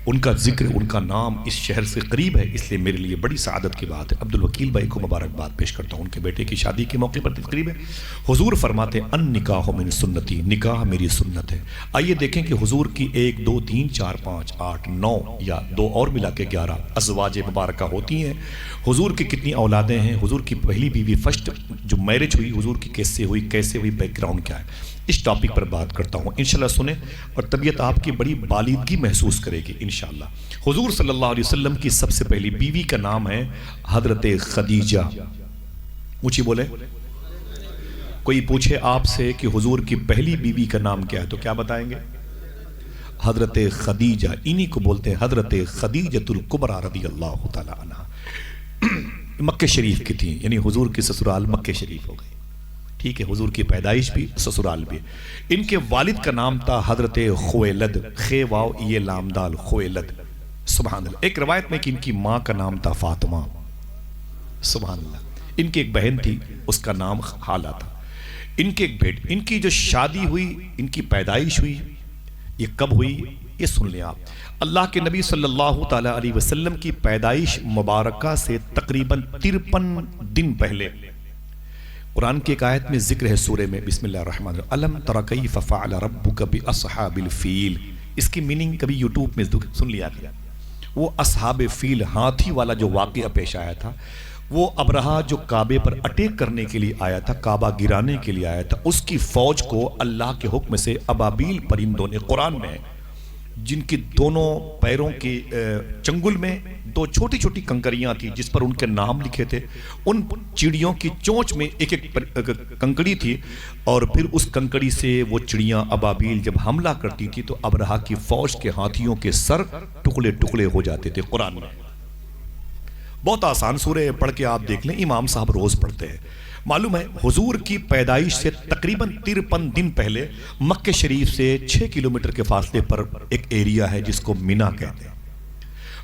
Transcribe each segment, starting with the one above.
ان کا ذکر، ان کا نام اس شہر سے قریب ہے، اس لیے میرے لیے بڑی سعادت کی بات ہے۔ عبدالوکیل بھائی کو مبارکباد پیش کرتا ہوں، ان کے بیٹے کی شادی کے موقع پر تقریب ہے۔ حضور فرماتے ہیں ان نکاح من سنتی، نکاح میری سنت ہے۔ آئیے دیکھیں کہ حضور کی 1 2 3 4 5 8 9 یا 2 اور ملا کے 11 ازواج مبارکہ ہوتی ہیں۔ حضور کی کتنی اولادیں ہیں، حضور کی پہلی بیوی فرسٹ جو میرج ہوئی حضور کی کیسے ہوئی، بیک گراؤنڈ کیا ہے، اس ٹاپک پر بات کرتا ہوں، انشاءاللہ سنیں اور طبیعت آپ کی بڑی بالیدگی محسوس کرے گی انشاءاللہ۔ حضور صلی اللہ علیہ وسلم کی سب سے پہلی بیوی کا نام ہے حضرت خدیجہ۔ اونچی بولے۔ کوئی پوچھے آپ سے کہ حضور کی پہلی بیوی کا نام کیا ہے تو کیا بتائیں گے؟ حضرت خدیجہ، انہی کو بولتے ہیں حضرت خدیجۃ الکبریٰ رضی اللہ تعالی عنہ۔ مکہ شریف کی تھی، یعنی حضور کی سسرال مکہ شریف ہو گئی، ٹھیک ہے، حضور کی پیدائش بھی سسرال بھی۔ ان کے والد کا نام تھا حضرت خویلد، خے واو یہ لام دال، خویلد، سبحان اللہ۔ ایک روایت میں کہ ان کی ماں کا نام تھا فاطمہ، سبحان اللہ۔ ان کی ایک بہن تھی، اس کا نام حالہ تھا۔ ان کے ایک بیٹے، ان کی جو شادی ہوئی، ان کی پیدائش ہوئی، یہ کب ہوئی یہ سن لیں آپ۔ اللہ کے نبی صلی اللہ تعالی علیہ وسلم کی پیدائش مبارکہ سے تقریباً 53 دن پہلے قرآن کی ایک آیت میں ذکر ہے سورہ میں، بسم اللہ الرحمن الرحیم، الم تر کیف فعل ربک باصحاب الفیل۔ اس کی میننگ کبھی یوٹیوب میں سن لیا گیا۔ وہ اصحاب فیل، ہاتھی والا جو واقعہ پیش آیا تھا، وہ ابرہہ جو کعبے پر اٹیک کرنے کے لیے آیا تھا، کعبہ گرانے کے لیے آیا تھا، اس کی فوج کو اللہ کے حکم سے ابابیل پرندوں نے، قرآن میں جن کی دونوں پیروں کی چنگل میں 2 چھوٹی چھوٹی کنکریاں تھیں جس پر ان کے نام لکھے تھے، ان چڑیوں کی چونچ میں ایک کنکڑی تھی، اور پھر اس کنکڑی سے وہ چڑیاں ابابیل جب حملہ کرتی تھی تو ابرہہ کی فوج کے ہاتھیوں کے سر ٹکڑے ٹکڑے ہو جاتے تھے۔ قرآن میں بہت آسان سورہ پڑھ کے آپ دیکھ لیں، امام صاحب روز پڑھتے ہیں۔ معلوم ہے حضور کی پیدائش سے تقریباً 53 دن پہلے مکہ شریف سے 6 کلومیٹر کے فاصلے پر ایک ایریا ہے جس کو مینا کہتے ہیں۔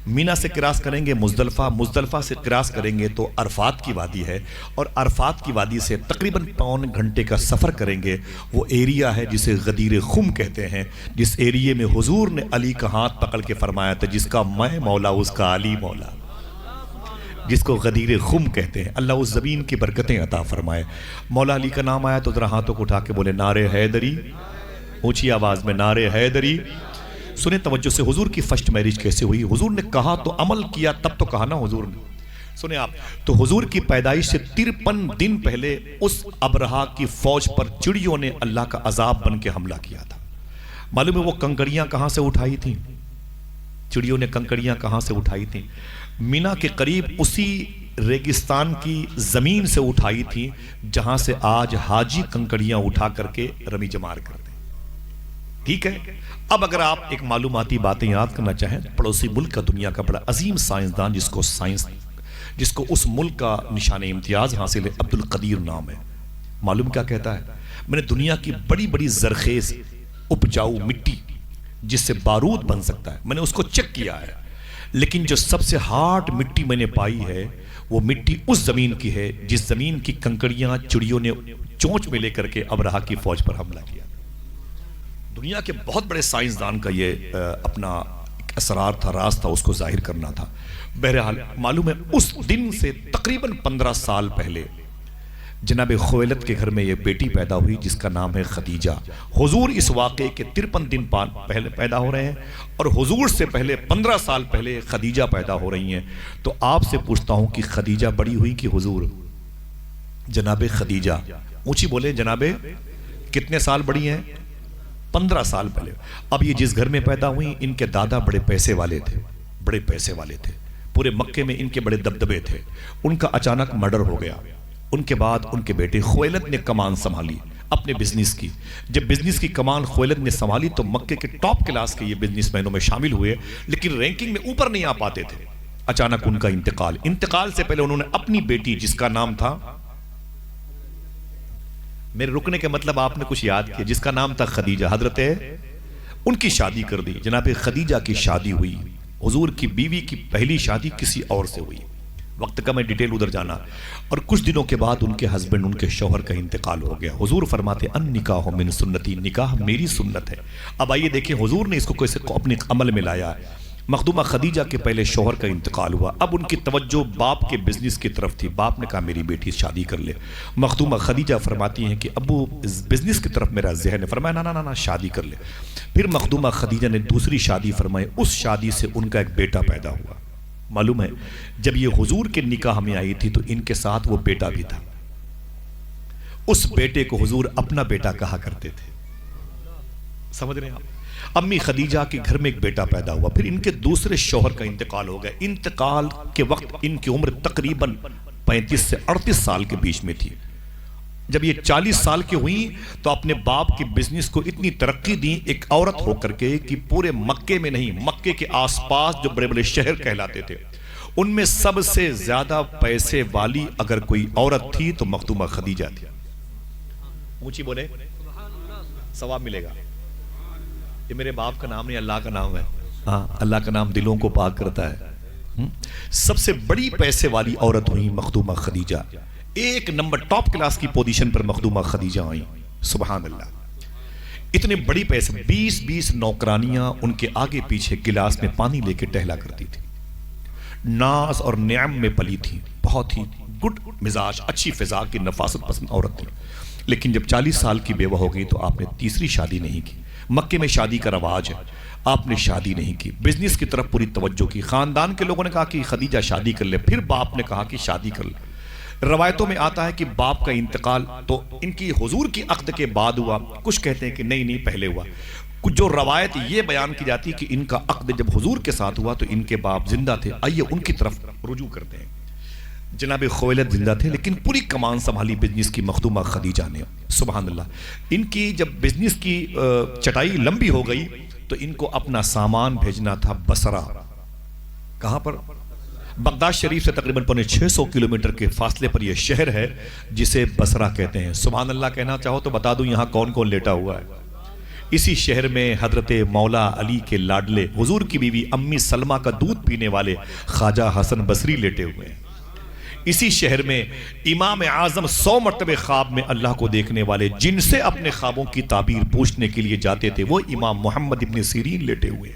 مینا سے کراس کریں گے مزدلفہ، مزدلفہ سے کراس کریں گے تو عرفات کی وادی ہے، اور عرفات کی وادی سے تقریباً 1.25 گھنٹے کا سفر کریں گے، وہ ایریا ہے جسے غدیر خم کہتے ہیں، جس ایریے میں حضور نے علی کا ہاتھ پکڑ کے فرمایا تھا جس کا میں مولا اس کا علی مولا، جس کو غدیر خم کہتے ہیں۔ اللہ اس زمین کی برکتیں عطا فرمائے۔ مولا علی کا نام آیا تو ذرا ہاتھوں کو اٹھا کے بولے نعرہ حیدری، اونچی آواز میں نعرہ حیدری۔ سنیں توجہ سے، حضور کی فرسٹ میرج کیسے ہوئی؟ حضور نے کہا تو عمل کیا، تب تو کہا نا حضور نے۔ سنیں آپ، تو حضور کی پیدائش سے 53 دن پہلے اس ابرہہ کی فوج پر چڑیوں نے اللہ کا عذاب بن کے حملہ کیا تھا۔ معلوم ہے وہ کنکڑیاں کہاں سے اٹھائی تھیں؟ چڑیوں نے کنکڑیاں کہاں سے اٹھائی تھیں؟ مینا کے قریب اسی ریگستان کی زمین سے اٹھائی تھی جہاں سے آج حاجی کنکڑیاں اٹھا کر کے رمی جمار کرتے ہیں، ٹھیک ہے۔ اب اگر آپ ایک معلوماتی باتیں یاد کرنا چاہیں، پڑوسی ملک کا دنیا کا بڑا عظیم سائنسدان جس کو اس ملک کا نشان امتیاز حاصل ہے، عبدالقدیر نام ہے، معلوم کیا کہتا ہے؟ میں نے دنیا کی بڑی بڑی زرخیز اپجاؤ مٹی جس سے بارود بن سکتا ہے میں نے اس کو چیک کیا ہے، لیکن جو سب سے ہارڈ مٹی میں نے پائی ہے وہ مٹی اس زمین کی ہے جس زمین کی کنکڑیاں چڑیوں نے چونچ میں لے کر کے ابرہہ کی فوج پر حملہ کیا۔ دنیا کے بہت بڑے سائنسدان کا یہ اپنا اسرار تھا، راز تھا، اس کو ظاہر کرنا تھا۔ بہرحال معلوم ہے اس دن سے تقریباً 15 سال پہلے جناب خویلد کے گھر میں یہ بیٹی پیدا ہوئی جس کا نام ہے خدیجہ۔ حضور اس واقعے کے 53 دن پہلے پیدا ہو رہے ہیں، اور حضور سے پہلے 15 سال پہلے خدیجہ پیدا ہو رہی ہیں۔ تو آپ سے پوچھتا ہوں کہ خدیجہ بڑی ہوئی کہ حضور؟ جناب خدیجہ، اونچی بولے، جناب کتنے سال بڑی ہیں؟ 15 سال پہلے۔ اب یہ جس گھر میں پیدا ہوئی، ان کے دادا بڑے پیسے والے تھے، بڑے پیسے والے تھے، پورے مکے میں ان کے بڑے دبدبے تھے۔ ان کا اچانک مرڈر ہو گیا۔ ان کے بعد ان کے بیٹے خویلد نے کمان سنبھالی اپنے بزنس کی۔ جب بزنس کی کمان خویلد نے سنبھالی تو مکے کے ٹاپ کلاس کے یہ بزنس مینوں میں شامل ہوئے، لیکن رینکنگ میں اوپر نہیں آ پاتے تھے۔ اچانک ان کا انتقال سے پہلے انہوں نے اپنی بیٹی جس کا نام تھا، میرے رکنے کے مطلب آپ نے کچھ یاد کیا، جس کا نام تھا خدیجہ، حضرت ان کی شادی کر دی۔ جناب خدیجہ کی شادی ہوئی۔ حضور کی بیوی کی پہلی شادی کسی اور سے ہوئی، وقت کا میں ڈیٹیل ادھر جانا، اور کچھ دنوں کے بعد ان کے ہسبینڈ، ان کے شوہر کا انتقال ہو گیا۔ حضور فرماتے ان نکاح من سنتی، نکاح میری سنت ہے۔ اب آئیے دیکھیں حضور نے اس کو کیسے اپنے عمل میں لایا ہے۔ مخدومہ خدیجہ کے پہلے شوہر کا انتقال ہوا، اب ان کی توجہ باپ کے بزنس کی طرف تھی. باپ نے کہا میری بیٹی شادی کر لے. مخدومہ خدیجہ فرماتی ہیں کہ ابو بزنس کی طرف میرا ذہن ہے. فرمایا نا شادی کر لے. پھر مخدومہ خدیجہ نے دوسری شادی فرمائی. اس شادی سے ان کا ایک بیٹا پیدا ہوا. معلوم ہے جب یہ حضور کے نکاح میں آئی تھی تو ان کے ساتھ وہ بیٹا بھی تھا. اس بیٹے کو حضور اپنا بیٹا کہا کرتے تھے. سمجھ رہے ہیں آپ؟ امی خدیجہ کے گھر میں ایک بیٹا پیدا ہوا. پھر ان کے دوسرے شوہر کا انتقال ہو گیا. انتقال کے وقت ان کی عمر تقریباً 35 سے 38 سال کے بیچ میں تھی. جب یہ 40 سال کی ہوئیں تو اپنے باپ کی بزنس کو اتنی ترقی دی ایک عورت ہو کر کے کہ پورے مکے میں نہیں، مکے کے آس پاس جو بڑے بڑے شہر کہلاتے تھے ان میں سب سے زیادہ پیسے والی اگر کوئی عورت تھی تو مخدومہ خدیجہ تھی. اونچی بولے ثواب ملے گا. یہ میرے باپ کا نام نہیں، اللہ کا نام ہے. ہاں، اللہ کا نام دلوں کو پاک کرتا ہے. سب سے بڑی پیسے والی عورت ہوئی مخدومہ خدیجہ. ایک نمبر ٹاپ کلاس کی پوزیشن پر مخدومہ خدیجہ آئیں. سبحان اللہ. اتنے بڑی پیسے، 20 نوکرانیاں ان کے آگے پیچھے گلاس میں پانی لے کے ٹہلا کرتی تھی. ناز اور نعم میں پلی تھی. بہت ہی گڈ مزاج، اچھی فضا کی نفاست پسند عورت تھی. لیکن جب 40 سال کی بیوہ ہو گئی تو آپ نے تیسری شادی نہیں کی. مکے میں شادی کا رواج ہے، آپ نے شادی نہیں کی. بزنس کی طرف پوری توجہ کی. خاندان کے لوگوں نے کہا کہ خدیجہ شادی کر لے. پھر باپ نے کہا کہ شادی کر لے. روایتوں میں آتا ہے کہ باپ کا انتقال تو ان کی حضور کی عقد کے بعد ہوا. کچھ کہتے ہیں کہ نہیں پہلے ہوا. کچھ جو روایت یہ بیان کی جاتی ہے کہ ان کا عقد جب حضور کے ساتھ ہوا تو ان کے باپ زندہ تھے. آئیے ان کی طرف رجوع کرتے ہیں. جناب خویلد زندہ تھے لیکن پوری کمان سنبھالی بزنس کی مخدومہ خدیجہ نے. سبحان اللہ. ان کی جب بزنس کی چٹائی لمبی ہو گئی تو ان کو اپنا سامان بھیجنا تھا بصرہ. کہاں پر؟ بغداد شریف سے تقریباً 600 کلومیٹر کے فاصلے پر یہ شہر ہے جسے بصرہ کہتے ہیں. سبحان اللہ کہنا چاہو تو بتا دوں یہاں کون کون لیٹا ہوا ہے. اسی شہر میں حضرت مولا علی کے لاڈلے حضور کی بیوی امی سلمہ کا دودھ پینے والے خواجہ حسن بصری لیٹے ہوئے ہیں. اسی شہر میں امام اعظم 100 مرتبہ خواب میں اللہ کو دیکھنے والے جن سے اپنے خوابوں کی تعبیر پوچھنے کے لیے جاتے تھے وہ امام محمد ابن سیرین لیٹے ہوئے.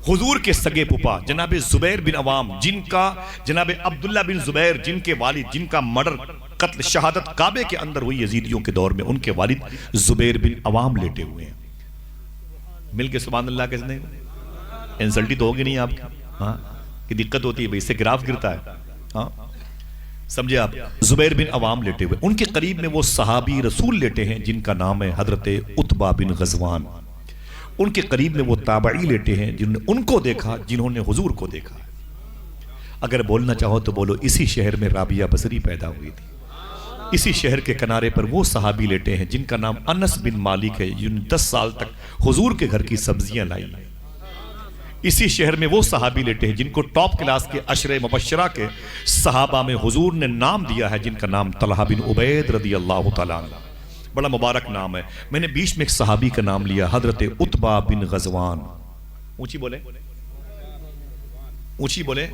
حضور کے سگے پھپھا جناب زبیر بن عوام جن کا جناب عبداللہ بن زبیر جن کے والد جن کا مرڈر قتل شہادت کعبے کے اندر ہوئی یزیدیوں کے دور میں ان کے والد زبیر بن عوام لیٹے ہوئے ہیں. مل کے سبحان اللہ کہتے ہیں. انسلٹی تو ہوگی نہیں آپ کی؟ ہاں کہ دقت ہوتی ہے بھئی اس سے گراف گرتا ہے. ہاں سمجھے آپ. زبیر بن عوام لیٹے ہوئے. ان کے قریب میں وہ صحابی رسول لیٹے ہیں جن کا نام ہے حضرت عتبہ بن غزوان. ان کے قریب میں وہ تابعی لیٹے ہیں جنہوں نے ان کو دیکھا جنہوں نے حضور کو دیکھا. اگر بولنا چاہو تو بولو اسی شہر میں رابعہ بصری پیدا ہوئی تھی. اسی شہر کے کنارے پر وہ صحابی لیٹے ہیں جن کا نام انس بن مالک ہے جنہوں نے 10 سال تک حضور کے گھر کی سبزیاں لائی. اسی شہر میں وہ صحابی لیٹے ہیں جن کو ٹاپ کلاس کے عشر مبشرہ کے صحابہ میں حضور نے نام دیا ہے جن کا نام طلحہ بن عبید رضی اللہ تعالیٰ عنہ. بڑا مبارک نام ہے. میں نے بیچ میں ایک صحابی کا نام لیا حضرت عتبہ بن غزوان. اونچی بولے اونچی بولے.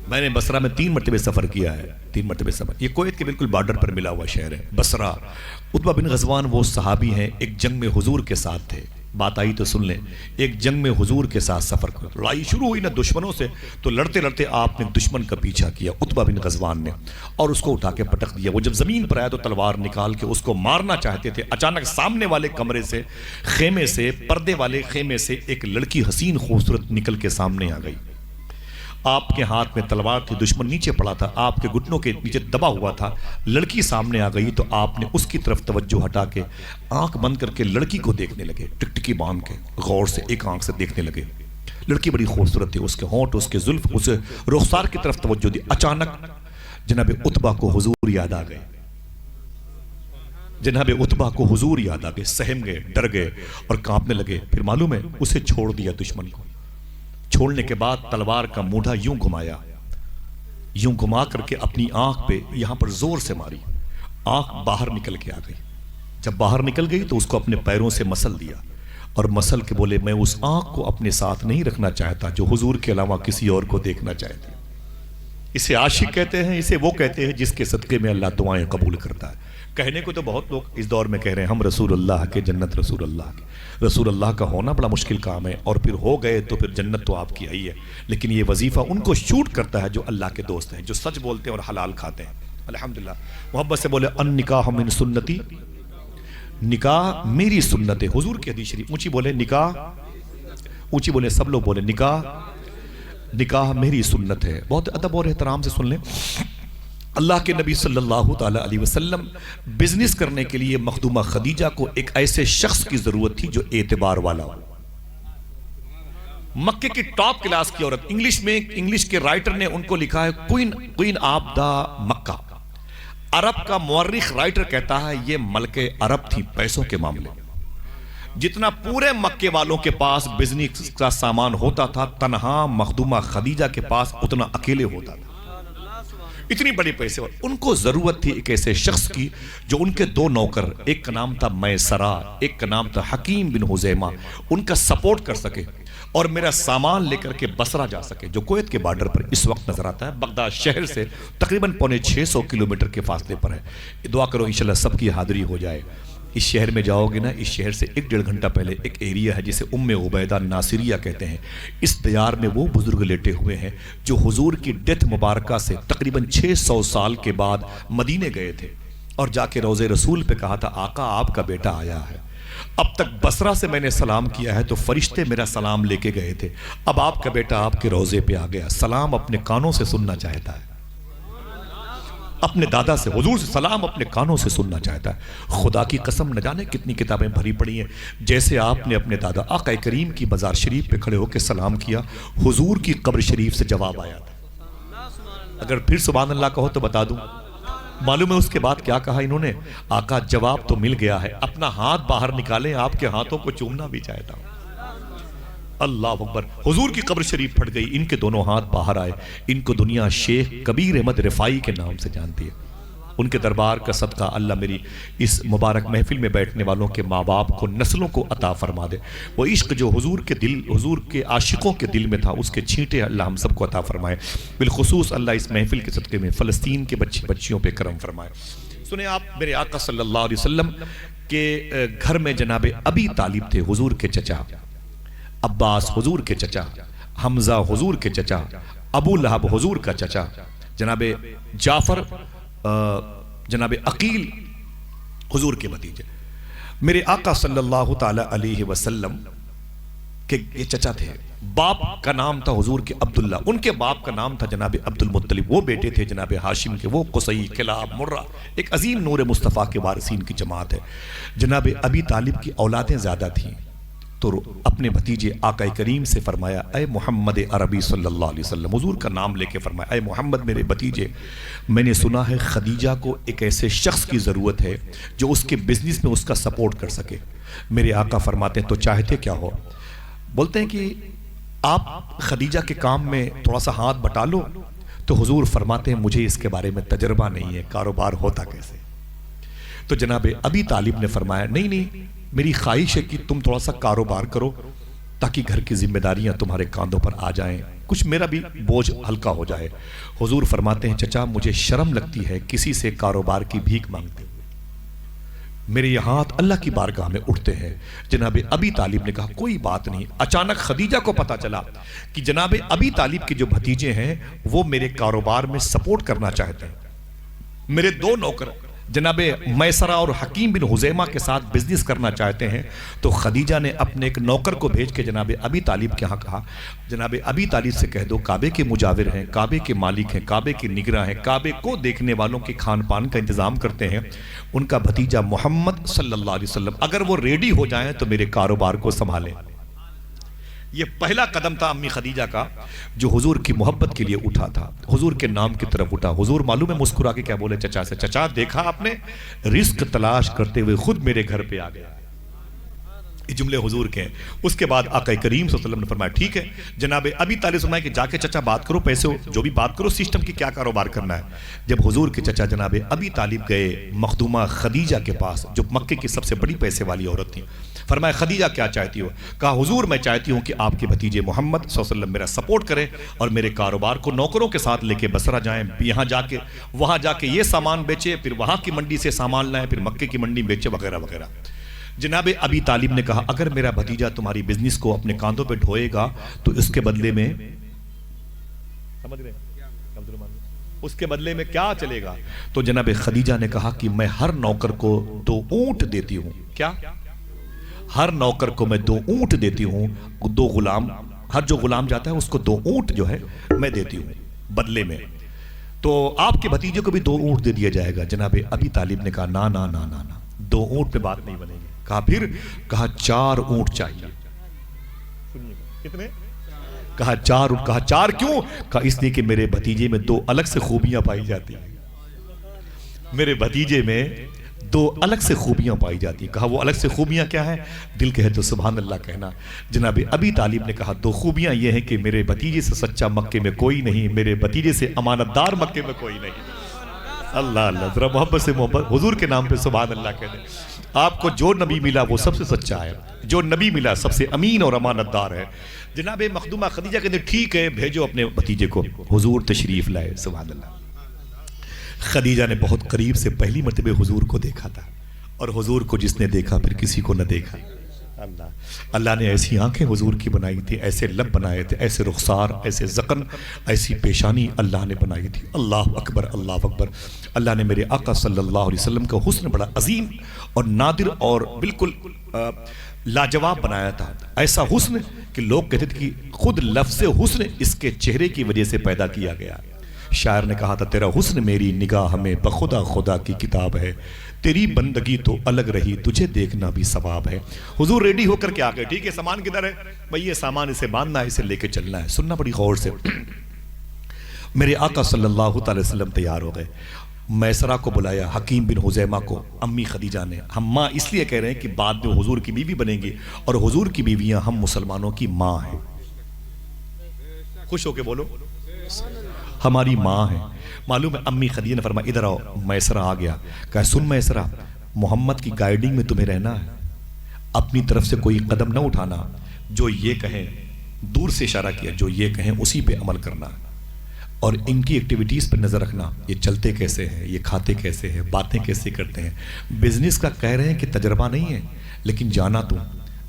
میں نے بصرہ میں 3 مرتبہ سفر کیا ہے. 3 مرتبہ سفر. یہ کویت کے بالکل بارڈر پر ملا ہوا شہر ہے بصرہ. عتبہ بن غزوان وہ صحابی ہیں ایک جنگ میں حضور کے ساتھ تھے. بات آئی تو سن لیں. ایک جنگ میں حضور کے ساتھ سفر کر لڑائی شروع ہوئی نا دشمنوں سے تو لڑتے لڑتے آپ نے دشمن کا پیچھا کیا عتبہ بن غزوان نے اور اس کو اٹھا کے پٹک دیا. وہ جب زمین پر آیا تو تلوار نکال کے اس کو مارنا چاہتے تھے. اچانک سامنے والے کمرے سے خیمے سے پردے والے خیمے سے ایک لڑکی حسین خوبصورت نکل کے سامنے آ گئی. آپ کے ہاتھ میں تلوار تھی. دشمن نیچے پڑا تھا آپ کے گھٹنوں کے نیچے دبا ہوا تھا. لڑکی سامنے آ گئی تو آپ نے اس کی طرف توجہ ہٹا کے آنکھ بند کر کے لڑکی کو دیکھنے لگے. ٹکٹکی باندھ کے غور سے ایک آنکھ سے دیکھنے لگے. لڑکی بڑی خوبصورت تھی. اس کے ہونٹ اس کے زلف اس رخسار کی طرف توجہ دی. اچانک جناب عتبہ کو حضور یاد آ گئے. جناب عتبہ کو حضور یاد آ گئے. سہم گئے, ڈر گئے اور کانپنے لگے. پھر معلوم ہے اسے چھوڑ دیا دشمن کو. چھوڑنے کے بعد تلوار کا موڑھا یوں گھمایا, یوں گھما کر کے اپنی آنکھ پہ یہاں پر زور سے ماری. آنکھ باہر نکل کے آ گئی. جب باہر نکل گئی تو اس کو اپنے پیروں سے مسل دیا اور مسل کے بولے میں اس آنکھ کو اپنے ساتھ نہیں رکھنا چاہتا جو حضور کے علاوہ کسی اور کو دیکھنا چاہتے ہیں. اسے عاشق کہتے ہیں. اسے وہ کہتے ہیں جس کے صدقے میں اللہ دعائیں قبول کرتا ہے. کہنے کو تو بہت لوگ اس دور میں کہہ رہے ہیں ہم رسول اللہ کے، جنت رسول اللہ کے. رسول اللہ کا ہونا بڑا مشکل کام ہے، اور پھر ہو گئے تو پھر جنت تو آپ کی آئی ہے. لیکن یہ وظیفہ ان کو شوٹ کرتا ہے جو اللہ کے دوست ہیں، جو سچ بولتے ہیں اور حلال کھاتے ہیں. الحمدللہ. محبت سے بولے ان نکاح من سنتی، نکاح میری سنت ہے. حضور کی حدیث شریف اونچی بولے، نکاح اونچی بولے، سب لوگ بولے نکاح میری سنت ہے. بہت ادب اور احترام سے سن لیں. اللہ کے نبی صلی اللہ تعالی علیہ وسلم بزنس کرنے کے لیے مخدومہ خدیجہ کو ایک ایسے شخص کی ضرورت تھی جو اعتبار والا ہو. مکے کی ٹاپ کلاس کی عورت. انگلش کے رائٹر نے ان کو لکھا ہے کوئین آف دا مکہ. عرب کا مورخ رائٹر کہتا ہے یہ ملکہ عرب تھی پیسوں کے معاملے. جتنا پورے مکے والوں کے پاس بزنس کا سامان ہوتا تھا، تنہا مخدومہ خدیجہ کے پاس اتنا اکیلے ہوتا تھا. اتنی بڑی پیسے. ان کو ضرورت تھی ایک ایسے شخص کی جو ان کے دو نوکر، ایک کا نام تھا میسرہ، ایک کا نام تھا حکیم بن حزیمہ، ان کا سپورٹ کر سکے اور میرا سامان لے کر کے بصرہ جا سکے، جو کویت کے بارڈر پر اس وقت نظر آتا ہے. بغداد شہر سے تقریباً 650 کلومیٹر کے فاصلے پر ہے. دعا کرو انشاءاللہ سب کی حاضری ہو جائے. اس شہر میں جاؤ گے نا، اس شہر سے 1-1.5 گھنٹہ پہلے ایک ایریا ہے جسے ام عبیدہ ناصریہ کہتے ہیں. اس دیار میں وہ بزرگ لیٹے ہوئے ہیں جو حضور کی ڈیتھ مبارکہ سے تقریباً 600 سال کے بعد مدینے گئے تھے اور جا کے روضے رسول پہ کہا تھا آقا آپ کا بیٹا آیا ہے. اب تک بصرہ سے میں نے سلام کیا ہے تو فرشتے میرا سلام لے کے گئے تھے، اب آپ کا بیٹا آپ کے روضے پہ آ گیا، سلام اپنے کانوں سے سننا چاہتا ہے. اپنے دادا سے، حضور سے سلام اپنے کانوں سے سننا چاہتا ہے. خدا کی قسم نہ جانے کتنی کتابیں بھری پڑی ہیں. جیسے آپ نے اپنے دادا آقا کریم کی مزار شریف پہ کھڑے ہو کے سلام کیا، حضور کی قبر شریف سے جواب آیا تھا. اگر پھر سبحان اللہ کہو تو بتا دوں، معلوم ہے اس کے بعد کیا کہا انہوں نے؟ آقا جواب تو مل گیا ہے، اپنا ہاتھ باہر نکالیں، آپ کے ہاتھوں کو چومنا بھی چاہتا ہوں. اللہ اکبر. حضور کی قبر شریف پھٹ گئی، ان کے دونوں ہاتھ باہر آئے. ان کو دنیا شیخ کبیر احمد رفاعی کے نام سے جانتی ہے. ان کے دربار کا صدقہ اللہ میری اس مبارک محفل میں بیٹھنے والوں کے ماں باپ کو، نسلوں کو عطا فرما دے. وہ عشق جو حضور کے عاشقوں کے دل میں تھا، اس کے چھینٹے اللہ ہم سب کو عطا فرمائے. بالخصوص اللہ اس محفل کے صدقے میں فلسطین کے بچیوں پہ کرم فرمائے. سنیں آپ، میرے آقا صلی اللہ علیہ وسلم کے گھر میں جناب ابی طالب تھے، حضور کے چچا. عباس حضور کے چچا، حمزہ حضور کے چچا، ابو لہب حضور کا چچا، جناب جعفر جناب عقیل حضور کے بھتیجے. میرے آقا صلی اللہ تعالی علیہ وسلم کے یہ چچا تھے. باپ کا نام تھا حضور کے عبداللہ، ان کے باپ کا نام تھا جناب عبد المطلب. وہ بیٹے تھے جناب ہاشم کے، وہ قصی، کلاب، مرہ، ایک عظیم نور مصطفیٰ کے وارثین کی جماعت ہے. جناب ابی طالب کی اولادیں زیادہ تھیں تو اپنے بھتیجے آقا کریم سے فرمایا اے محمد عربی صلی اللہ علیہ وسلم، حضور کا نام لے کے فرمایا اے محمد میرے بھتیجے، میں نے سنا ہے خدیجہ کو ایک ایسے شخص کی ضرورت ہے جو اس کے بزنس میں اس کا سپورٹ کر سکے. میرے آقا فرماتے ہیں تو چاہتے کیا ہو؟ بولتے ہیں کہ آپ خدیجہ کے کام میں تھوڑا سا ہاتھ بٹا لو. تو حضور فرماتے ہیں مجھے اس کے بارے میں تجربہ نہیں ہے، کاروبار ہوتا کیسے. تو جناب ابی طالب نے فرمایا نہیں، میری خواہش ہے کہ تم تھوڑا سا کاروبار کرو تاکہ گھر کی ذمہ داریاں تمہارے کاندھوں پر آ جائیں، کچھ میرا بھی بوجھ ہلکا ہو جائے. حضور فرماتے ہیں چچا مجھے شرم لگتی ہے کسی سے کاروبار کی بھیک مانگتے، میرے یہ ہاتھ اللہ کی بارگاہ میں اٹھتے ہیں. جناب ابی طالب نے کہا کوئی بات نہیں. اچانک خدیجہ کو پتا چلا کہ جناب ابی طالب کے جو بھتیجے ہیں وہ میرے کاروبار میں سپورٹ کرنا چاہتے ہیں. میرے دو نوکر جناب میسرہ اور حکیم بن حزیمہ کے ساتھ بزنس کرنا چاہتے ہیں. تو خدیجہ نے اپنے ایک نوکر کو بھیج کے جناب ابی طالب کے ہاں کہا جناب ابی طالب سے کہہ دو کعبے کے مجاور ہیں، کعبے کے مالک ہیں، کعبے کے نگراں ہیں، کعبے کو دیکھنے والوں کے کھان پان کا انتظام کرتے ہیں، ان کا بھتیجا محمد صلی اللہ علیہ وسلم اگر وہ ریڈی ہو جائیں تو میرے کاروبار کو سنبھالیں. یہ پہلا قدم تھا امی خدیجہ کا جو حضور کی محبت کے لیے اٹھا تھا، حضور کے نام کی طرف اٹھا. حضور معلوم ہے مسکرا کے کیا بولے چچا سے؟ چچا دیکھا آپ نے، رزق تلاش کرتے ہوئے خود میرے گھر پہ آ گیا. یہ جملے حضور کے ہیں. اس کے بعد آقا کریم صلی اللہ علیہ وسلم نے فرمایا ٹھیک ہے. جناب ابی طالب فرمایا کہ جا کے چچا بات کرو، پیسے جو بھی بات کرو، سسٹم کی کیا کاروبار کرنا ہے. جب حضور کے چچا جناب ابی طالب گئے مخدومہ خدیجہ کے پاس، جو مکے کی سب سے بڑی پیسے والی عورت تھی. فرمایا خدیجہ کیا چاہتی ہو؟ کہا حضور میں چاہتی ہوں کہ آپ کے بھتیجے محمد صلی اللہ علیہ وسلم میرا سپورٹ کریں اور میرے کاروبار کو نوکروں کے ساتھ لے کے بصرہ جائیں، یہاں جا کے وہاں جا کے یہ سامان بیچے، پھر وہاں کی منڈی سے سامان لائیں، پھر مکے کی منڈی بیچے وغیرہ وغیرہ. جناب ابی طالب نے کہا اگر میرا بھتیجا تمہاری بزنس کو اپنے کاندھوں پہ ڈھوئے گا تو اس کے بدلے میں سمجھ رہے ہیں، اس کے بدلے میں کیا چلے گا؟ تو جناب خدیجہ نے کہا کہ میں ہر نوکر کو 2 اونٹ دیتی ہوں. کیا؟ ہر نوکر کو میں 2 اونٹ دیتی ہوں، 2 غلام، ہر جو غلام جاتا ہے اس کو 2 اونٹ جو ہے میں دیتی ہوں بدلے میں. تو آپ کے بھتیجے کو بھی 2 اونٹ دے دیا جائے گا. جناب ابی طالب نے کہا نا نا نا نا نا، 2 اونٹ پہ بات نہیں بنے گی. کہا پھر؟ کہا 4 اونٹ چاہیے. کتنے؟ کہا 4 اونٹ. کہا 4 کیوں؟ کہا اس لیے کہ میرے بھتیجے میں 2 الگ سے خوبیاں پائی جاتی ہیں. میرے بھتیجے میں 2 الگ سے خوبیاں پائی جاتی ہیں. کہا وہ الگ سے خوبیاں کیا ہیں؟ دل کہے تو سبحان اللہ کہنا. جناب ابی طالب نے کہا 2 خوبیاں یہ ہیں کہ میرے بھتیجے سے سچا مکے میں کوئی نہیں، میرے بھتیجے سے امانت دار مکے میں کوئی نہیں. اللہ اللہ، ذرا محبت سے محبت حضور کے نام پہ سبحان اللہ کہہ دیں. آپ کو جو نبی ملا وہ سب سے سچا ہے، جو نبی ملا سب سے امین اور امانت دار ہے. جناب مخدومہ خدیجہ کہتے ٹھیک ہے بھیجو اپنے بھتیجے کو. حضور تشریف لائے. سبحان اللہ. خدیجہ نے بہت قریب سے پہلی مرتبہ حضور کو دیکھا تھا، اور حضور کو جس نے دیکھا پھر کسی کو نہ دیکھا. اللہ نے ایسی آنکھیں حضور کی بنائی تھی، ایسے لب بنائے تھے، ایسے رخسار، ایسے ذقن، ایسی پیشانی اللہ نے بنائی تھی. اللہ اکبر اللہ اکبر. اللہ نے میرے آقا صلی اللہ علیہ وسلم کا حسن بڑا عظیم اور نادر اور بالکل لاجواب بنایا تھا. ایسا حسن کہ لوگ کہتے تھے کہ خود لفظ حسن اس کے چہرے کی وجہ سے پیدا کیا گیا. شاعر نے کہا تھا تیرا حسن میری نگاہ میں بخدا خدا کی کتاب ہے، تیری بندگی تو الگ رہی تجھے دیکھنا بھی ثواب ہے. حضور ریڈی ہو کر کے آگئے. ٹھیک ہے سامان کدھر ہے؟ بھئی یہ سامان اسے باندھنا ہے، اسے لے کے چلنا ہے. سننا بڑی غور سے. میرے آقا صلی اللہ تعالی وسلم تیار ہو گئے. میسرہ کو بلایا، حکیم بن حزیمہ کو امی خدیجہ نے. ہم ماں اس لیے کہہ رہے ہیں کہ بعد میں حضور کی بیوی بنیں گی، اور حضور کی بیویاں ہم مسلمانوں کی ماں ہیں. خوش ہو کے بولو ہماری ماں ہے. معلوم ہے امی خدیجہ نے فرمایا ادھر آؤ. میسرہ آ گیا. کہا سن میسرہ، محمد کی گائیڈنگ میں تمہیں رہنا ہے، اپنی طرف سے کوئی قدم نہ اٹھانا. جو یہ کہیں، دور سے اشارہ کیا، جو یہ کہیں اسی پہ عمل کرنا، اور ان کی ایکٹیویٹیز پر نظر رکھنا. یہ چلتے کیسے ہیں، یہ کھاتے کیسے ہیں، باتیں کیسے کرتے ہیں. بزنس کا کہہ رہے ہیں کہ تجربہ نہیں ہے، لیکن جانا تو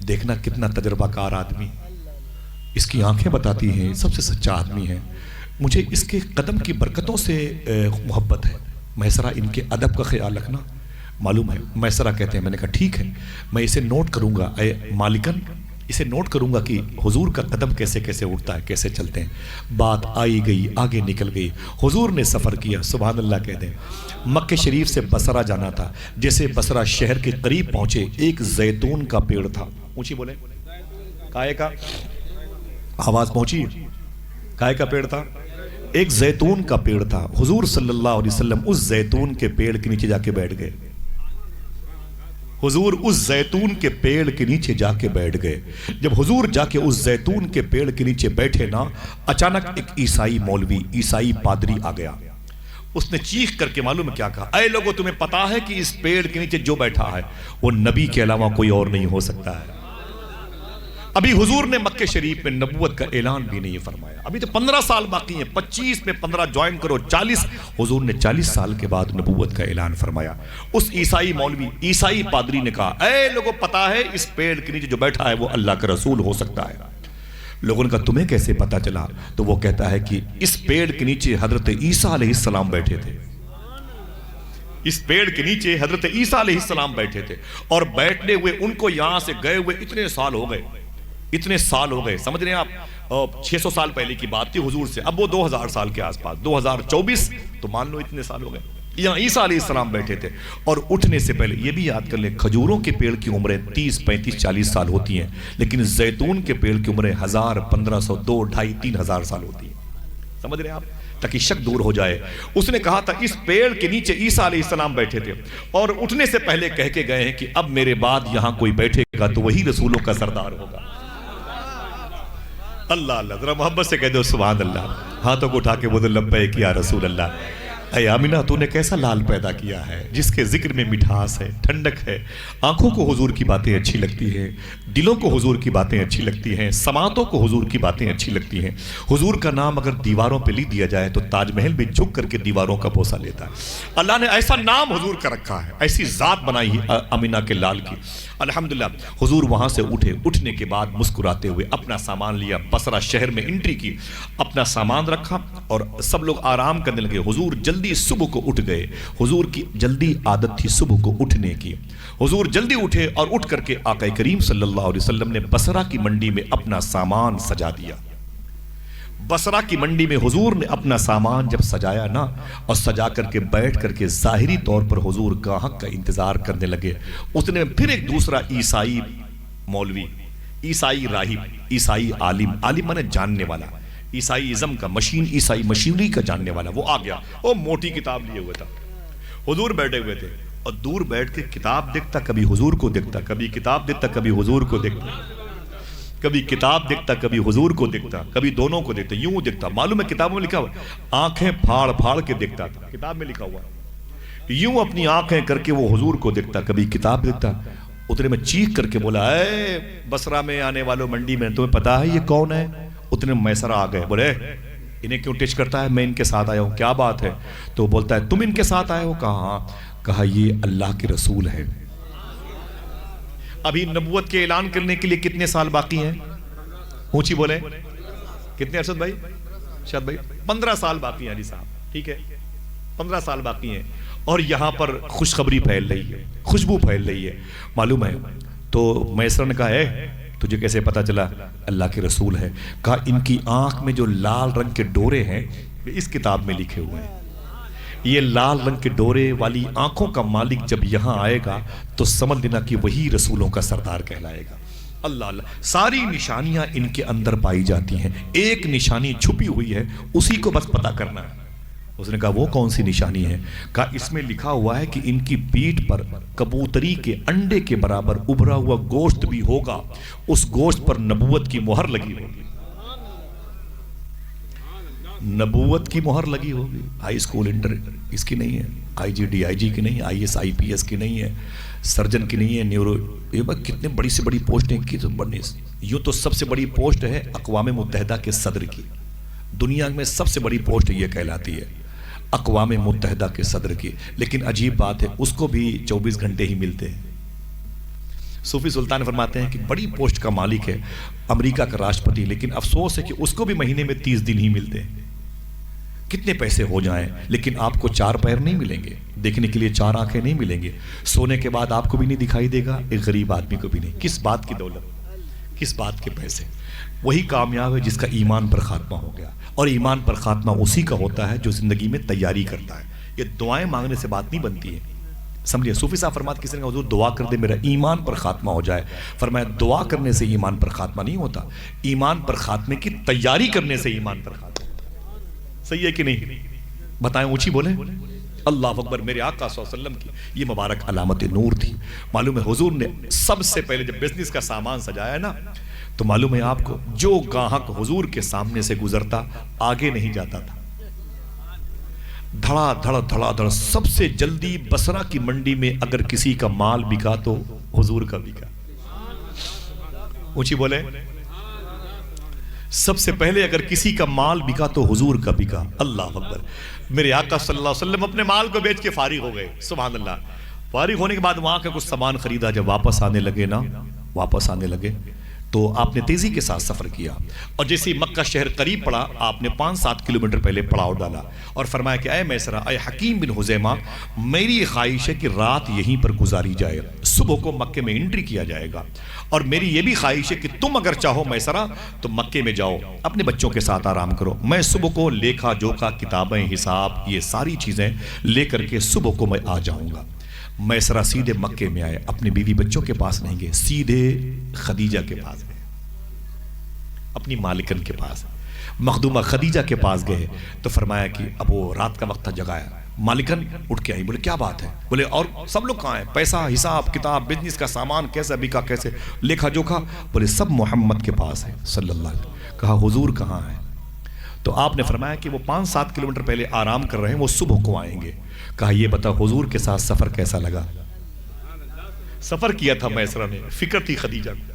دیکھنا کتنا تجربہ کار آدمی. اس کی آنکھیں بتاتی ہیں سب سے سچا آدمی ہے. مجھے اس کے قدم کی برکتوں سے محبت ہے. میسرہ ان کے ادب کا خیال رکھنا. معلوم ہے میسرہ کہتے ہیں میں نے کہا ٹھیک ہے میں اسے نوٹ کروں گا اے مالکن، اسے نوٹ کروں گا کہ حضور کا قدم کیسے کیسے اٹھتا ہے، کیسے چلتے ہیں. بات آئی گئی آگے نکل گئی. حضور نے سفر کیا. سبحان اللہ کہتے ہیں مکہ شریف سے بصرہ جانا تھا. جیسے بصرہ شہر کے قریب پہنچے ایک زیتون کا پیڑ تھا. اونچی بولیں. کائے کا؟ آواز پہنچی. کائے کا پیڑ تھا؟ ایک زیتون کا پیڑ تھا. حضور صلی اللہ علیہ وسلم اس زیتون کے پیڑ کے نیچے جا کے بیٹھ گئے. حضور اس زیتون کے پیڑ کے نیچے جا کے بیٹھ گئے. جب حضور جا کے اس زیتون کے پیڑ کے نیچے بیٹھے نا، اچانک ایک عیسائی مولوی، عیسائی پادری آ گیا. اس نے چیخ کر کے معلوم کیا کہا، اے لوگو تمہیں پتا ہے کہ اس پیڑ کے نیچے جو بیٹھا ہے وہ نبی کے علاوہ کوئی اور نہیں ہو سکتا ہے. ابھی حضور نے مکہ شریف میں نبوت کا اعلان بھی نہیں فرمایا. ابھی تو 15 سال باقی ہیں. 25 میں 15 جوائن کرو 40. حضور نے 40 سال کے بعد نبوت کا اعلان فرمایا. اس عیسائی مولوی، عیسائی پادری نے کہا اے لوگوں پتا ہے اس پیڑ کے نیچے جو بیٹھا ہے وہ اللہ کا رسول ہو سکتا ہے. لوگوں نے کہا تمہیں کیسے پتا چلا؟ تو وہ کہتا ہے کہ اس پیڑ کے نیچے حضرت عیسیٰ علیہ السلام بیٹھے تھے. اس پیڑ کے نیچے حضرت عیسیٰ علیہ السلام بیٹھے تھے، اور بیٹھنے ہوئے ان کو یہاں سے گئے ہوئے اتنے سال ہو گئے. اتنے سال ہو گئے. سمجھ رہے ہیں آپ؟ 600 سال پہلے کی بات تھی حضور سے. اب وہ 2000 سال کے آس پاس 2024 تو مان لو اتنے سال ہو گئے. یہاں عیسیٰ علیہ السلام بیٹھے تھے. اور اٹھنے سے پہلے یہ بھی یاد کر لیں کھجوروں کے پیڑ کی عمریں 30 35 40 سال ہوتی ہیں، لیکن زیتون کے پیڑ کی عمریں 1000 1500 2 2.5 3000 سال ہوتی ہیں. سمجھ رہے ہیں آپ؟ تاکہ شک دور ہو جائے. اس نے کہا تھا اس پیڑ کے نیچے عیسیٰ علیہ السلام بیٹھے تھے، اور اٹھنے سے پہلے کہہ کے گئے ہیں کہ اب میرے بعد یہاں کوئی بیٹھے گا تو وہی رسولوں کا سردار ہوگا۔ اللہ اللہ، ذرا محبت سے کہہ دو سبحان اللہ، ہاتھوں کو اٹھا کے بولو لبیک یا رسول اللہ۔ اے آمینہ، تو نے کیسا لال پیدا کیا ہے جس کے ذکر میں مٹھاس ہے، ٹھنڈک ہے، آنکھوں کو حضور کی باتیں اچھی لگتی ہیں، دلوں کو حضور کی باتیں اچھی لگتی ہیں، سماعتوں کو حضور کی باتیں اچھی لگتی ہیں۔ حضور کا نام اگر دیواروں پہ لکھ دیا جائے تو تاج محل میں جھک کر کے دیواروں کا بوسہ لیتا ہے۔ اللہ نے ایسا نام حضور کا رکھا ہے، ایسی ذات بنائی ہے آمینہ کے لال کی۔ الحمدللہ حضور وہاں سے اٹھے، اٹھنے کے بعد مسکراتے ہوئے اپنا سامان لیا، بصرہ شہر میں انٹری کی، اپنا سامان رکھا اور سب لوگ آرام کرنے لگے۔ حضور جلدی صبح کو اٹھ گئے، حضور کی جلدی عادت تھی صبح کو اٹھنے کی۔ حضور جلدی اٹھے اور اٹھ کر کے آقا کریم صلی اللہ علیہ وسلم نے بصرہ کی منڈی میں اپنا سامان سجا دیا۔ بصرہ کی منڈی میں حضور نے اپنا سامان جب سجایا نا، اور سجا کر کے بیٹھ کر کے ظاہری طور پر حضور گاہک کا انتظار کرنے لگے۔ اس نے پھر ایک دوسرا عیسائی مولوی، عیسائی راہب، عیسائی عالم، عالم مانے جاننے والا، عیسائی ازم کا مشین، عیسائی مشینری کا جاننے والا، وہ آ گیا۔ وہ موٹی کتاب لیے ہوئے تھا، حضور بیٹھے ہوئے تھے، اور دور بیٹھ کے کتاب دیکھتا، کبھی حضور کو دیکھتا، کبھی کتاب دیکھتا، کبھی حضور کو دیکھتا، کبھی کتاب دیکھتا، کبھی حضور کو دیکھتا، کبھی دونوں کو دیکھتا، یوں دیکھتا۔ معلوم ہے کتابوں میں لکھا ہوا آنکھیں پھاڑ پھاڑ کے دیکھتا تھا، کتاب میں لکھا ہوا یوں اپنی آنکھیں کر کے وہ حضور کو دیکھتا، کبھی کتاب دیکھتا۔ اتنے میں چیخ کر کے بولا، اے بصرہ میں آنے والوں، منڈی میں، تمہیں پتا ہے یہ کون ہے؟ اتنے میسرہ آ گئے، بولے انہیں کیوں ٹچ کرتا ہے؟ میں ان کے ساتھ آیا ہوں، کیا بات ہے؟ تو بولتا ہے تم ان کے ساتھ آئے ہو؟ کہا ہاں۔ کہا یہ اللہ کے رسول ہے۔ ابھی نبوت کے اعلان کرنے کے لیے کتنے سال باقی ہیں؟ اونچی بولے کتنے؟ ارشد بھائی، شاید بھائی 15 سال باقی ہیں علی صاحب، ٹھیک ہے 15 سال باقی ہیں، اور یہاں پر خوشخبری پھیل رہی ہے، خوشبو پھیل رہی ہے، معلوم ہے۔ تو میسر نے کہا ہے تجھے کیسے پتا چلا؟ اللہ کے رسول ہے۔ کہا ان کی آنکھ میں جو لال رنگ کے ڈورے ہیں اس کتاب میں لکھے ہوئے ہیں، یہ لال رنگ کے ڈورے والی آنکھوں کا مالک جب یہاں آئے گا تو سمجھ لینا کہ وہی رسولوں کا سردار کہلائے گا۔ اللہ اللہ، ساری نشانیاں ان کے اندر پائی جاتی ہیں، ایک نشانی چھپی ہوئی ہے، اسی کو بس پتا کرنا ہے۔ اس نے کہا وہ کون سی نشانی ہے؟ کہا اس میں لکھا ہوا ہے کہ ان کی پیٹھ پر کبوتری کے انڈے کے برابر ابھرا ہوا گوشت بھی ہوگا، اس گوشت پر نبوت کی مہر لگی ہوگی، نبوت کی مہر لگی ہوگی۔ ہائی اسکول انٹر اس کی نہیں ہے، آئی جی ڈی آئی جی کی نہیں، I S I P S کی نہیں ہے، سرجن کی نہیں ہے، نیورو، یہ بات کتنے بڑی سے بڑی پوسٹیں کی تو بڑی، یوں تو سب سے بڑی پوسٹ ہے اقوام متحدہ کے صدر کی، دنیا میں سب سے بڑی پوسٹ یہ کہلاتی ہے اقوام متحدہ کے صدر کی، لیکن عجیب بات ہے اس کو بھی 24 گھنٹے ہی ملتے ہیں۔ صوفی سلطان فرماتے ہیں کہ بڑی پوسٹ کا مالک ہے امریکہ کا راشٹرپتی، لیکن افسوس ہے کہ اس کو بھی مہینے میں 30 دن ہی ملتے ہیں۔ کتنے پیسے ہو جائیں لیکن آپ کو 4 پیر نہیں ملیں گے، دیکھنے کے لیے 4 آنکھیں نہیں ملیں گے، سونے کے بعد آپ کو بھی نہیں دکھائی دے گا، ایک غریب آدمی کو بھی نہیں۔ کس بات کی دولت، کس بات کے پیسے؟ وہی کامیاب ہے جس کا ایمان پر خاتمہ ہو گیا، اور ایمان پر خاتمہ اسی کا ہوتا ہے جو زندگی میں تیاری کرتا ہے۔ یہ دعائیں مانگنے سے بات نہیں بنتی ہے، سمجھے؟ صوفی صاحب فرماتے کسی نے حضور دعا کر دے میرا ایمان پر خاتمہ ہو جائے، فرمایا دعا کرنے سے ایمان پر خاتمہ نہیں ہوتا، ایمان پر خاتمے کی تیاری کرنے سے ایمان پر خاتمہ ہوتا۔ صحیح ہے کہ نہیں؟ بتائیں، اونچی بولیں اللہ اکبر۔ میرے آقا صلی اللہ علیہ وسلم کی یہ مبارک علامت نور تھی۔ معلوم ہے حضور نے سب سے پہلے جب بزنس کا سامان سجایا نا، تو معلوم ہے آپ کو جو گاہک حضور کے سامنے سے گزرتا آگے نہیں جاتا تھا، دھڑا دھڑ دھڑا دھڑ، سب سے جلدی بصرہ کی منڈی میں اگر کسی کا مال بکا تو حضور کا بکا۔ اونچی بولے، سب سے پہلے اگر کسی کا مال بکا تو حضور کا بکا۔ اللہ اکبر۔ میرے آقا صلی اللہ علیہ وسلم اپنے مال کو بیچ کے فارغ ہو گئے، سبحان اللہ۔ فارغ ہونے کے بعد وہاں کا کچھ سامان خریدا، جب واپس آنے لگے نا، واپس آنے لگے تو آپ نے تیزی کے ساتھ سفر کیا، اور جیسے مکہ شہر قریب پڑا آپ نے 5-7 کلومیٹر پہلے پڑاؤ ڈالا اور فرمایا کہ اے میسرہ، اے حکیم بن حزیمہ، میری خواہش ہے کہ رات یہیں پر گزاری جائے، صبح کو مکے میں انٹری کیا جائے گا، اور میری یہ بھی خواہش ہے کہ تم اگر چاہو میسرہ تو مکے میں جاؤ، اپنے بچوں کے ساتھ آرام کرو، میں صبح کو لیکھا جوکھا، کتابیں، حساب، یہ ساری چیزیں لے کر کے صبح کو میں آ جاؤں گا۔ میسرہ سیدھے مکے میں آئے، اپنے بیوی بچوں کے پاس نہیں گئے، سیدھے خدیجہ کے پاس گئے، اپنی مالکن کے پاس، مخدومہ خدیجہ کے پاس گئے تو فرمایا کہ اب وہ رات کا وقت تھا، جگایا مالکن اٹھ کے آئی، بولے کیا بات ہے؟ بولے اور سب لوگ کہاں ہیں؟ پیسہ، حساب کتاب، بزنس کا سامان کیسا بکا، کیسے لکھا جوکھا؟ بولے سب محمد کے پاس ہے صلی اللہ علیہ وسلم۔ کہا حضور کہاں ہیں؟ تو آپ نے فرمایا کہ وہ 5-7 کلومیٹر پہلے آرام کر رہے ہیں، وہ صبح کو آئیں گے۔ کہا یہ بتا حضور کے ساتھ سفر کیسا لگا؟ سفر کیا تھا میسرہ نے، فکر تھی خدیجہ کو،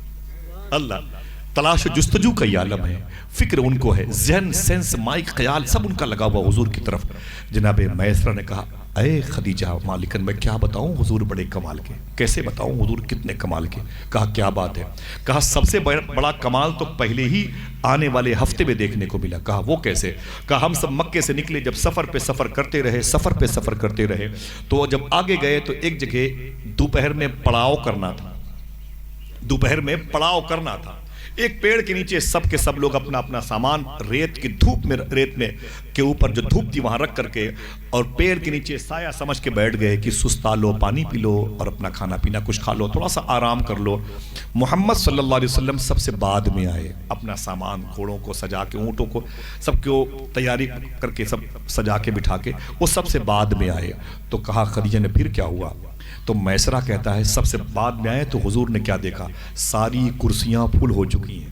اللہ تلاش و جستجو کا یہ عالم ہے، فکر ان کو ہے، ذہن، سینس، مائک، خیال سب ان کا لگا ہوا حضور کی طرف۔ جناب میسرہ نے کہا اے خدیجہ مالکن میں کیا بتاؤں حضور بڑے کمال کے، کیسے بتاؤں حضور کتنے کمال کے؟ کہا کیا بات ہے؟ کہا سب سے بڑا کمال تو پہلے ہی آنے والے ہفتے میں دیکھنے کو ملا۔ کہا وہ کیسے؟ کہا ہم سب مکے سے نکلے، جب سفر پہ سفر کرتے رہے تو جب آگے گئے تو ایک جگہ دوپہر میں پڑاؤ کرنا تھا، ایک پیڑ کے نیچے سب کے سب لوگ اپنا اپنا سامان ریت میں کے اوپر جو دھوپ تھی وہاں رکھ کر کے اور پیڑ کے نیچے سایہ سمجھ کے بیٹھ گئے کہ سستا لو، پانی پی لو اور اپنا کھانا پینا کچھ کھا لو، تھوڑا سا آرام کر لو۔ محمد صلی اللہ علیہ وسلم سب سے بعد میں آئے، اپنا سامان گھوڑوں کو سجا کے، اونٹوں کو سب کو تیاری کر کے سب سجا کے بٹھا کے وہ سب سے بعد میں آئے۔ تو کہا خدیجہ نے پھر کیا ہوا؟ تو میسرہ کہتا ہے سب سے بعد میں آئے تو حضور نے کیا دیکھا؟ ساری کرسیاں پھول ہو چکی ہیں،